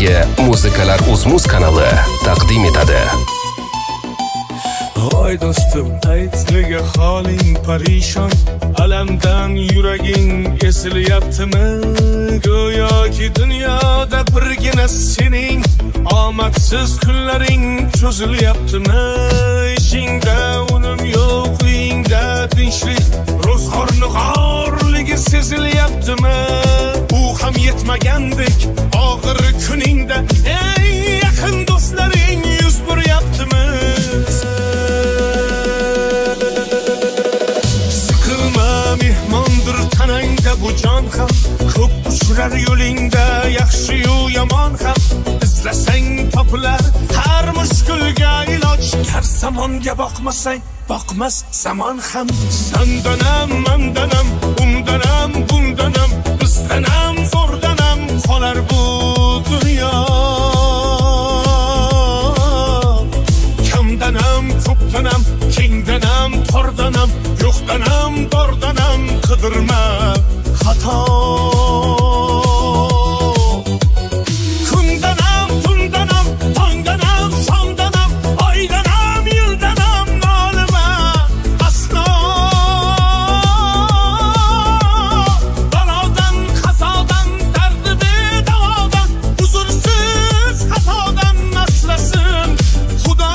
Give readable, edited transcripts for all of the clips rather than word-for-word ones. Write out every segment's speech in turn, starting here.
sizlarga Muzikalar Uz-Muz kanali taqdim etadi. Voy do'stim, ayt nega holing parishon, alamdan yuraging esilyaptimi? Go'yoki dunyoda birgina sening omadsiz kunlaring cho'zilyaptimi? Ishingda unum yo'q, uyingda tinchlik, ro'zg'orni g'orligi sezilyaptimi? U ham yetmagandek og'ir kuningda eng yaqin do'stlaring yuz buryaptimi? Tanangda bu jon ham ko'p uchrar yo'lingda, yaxshi-yu yomon ham izlasang topilar har mushkulga iloj. Kar zamonga boqmasang boqmas zamon ham. Sandanam, mandanam, undanam, bundanam, bizdanam, zo'rdanam qolar bu dunyo. Kamdanam, ko'pdanam, kengdanam, tordanam, yo'qdanam, dordanam qidirma xato. Kundanam, tundanam, tongdanam, shomdanam, oydanam, yildanam nolima aslo. Balodan, qazodan, dardi bedavodan, huzursiz xatodan asrasin Xudo.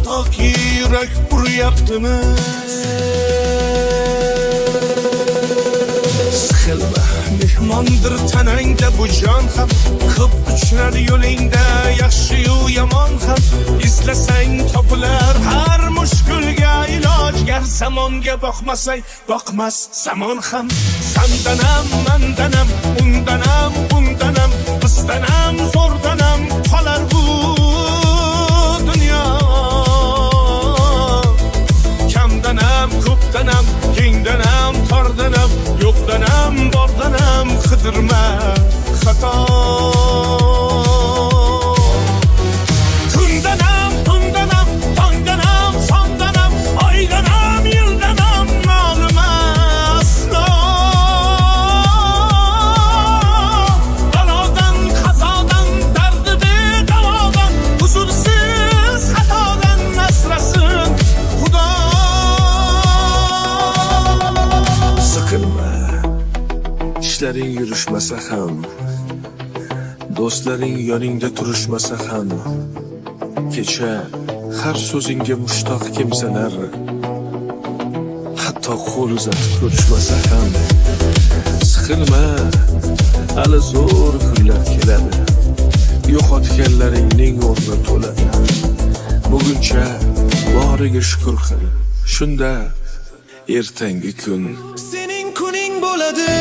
Toki yurak uryaptimi? Siqilma, mehmondir tanangda bu jon ham ko'p uchrar yo'lingda, yaxshi-yu yomon ham izlasang topilar har mushkulga iloj. Gar zamonga boqmasang boqmas zamon ham. Sandanam, mandanam, undanam, bundanam, bizdanam, zo'rdanam qolar bu dunyo. Kamdanam, ko'pdanam, kengdanam, tordanam, yo'qdanam, bordanam qidirma xato. Kundanam, tundanam, tongdanam, shomdanam, oydanam, yildanam nolima aslo. Balodan, qazodan, dardi bedavodan, huzursiz xatodan asrasin Xudo. Siqilma, ishlaring yurishmasa ham, do'stlaring yoningda turishmasa ham, kecha har so'zingga mushtoq kimsalar hatto qo'l uzatib ko'rishmasa ham. Siqilma, hali zo'r kunlar keladi, yo'qotganlaringning o'rni to'ladi. Buguncha boriga shukr qil, shunda ertangi kun sening kuning bo'ladi.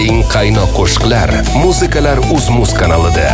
Eng qaynoq qo'shiqlar Muzikalar Uz-Muz kanalida.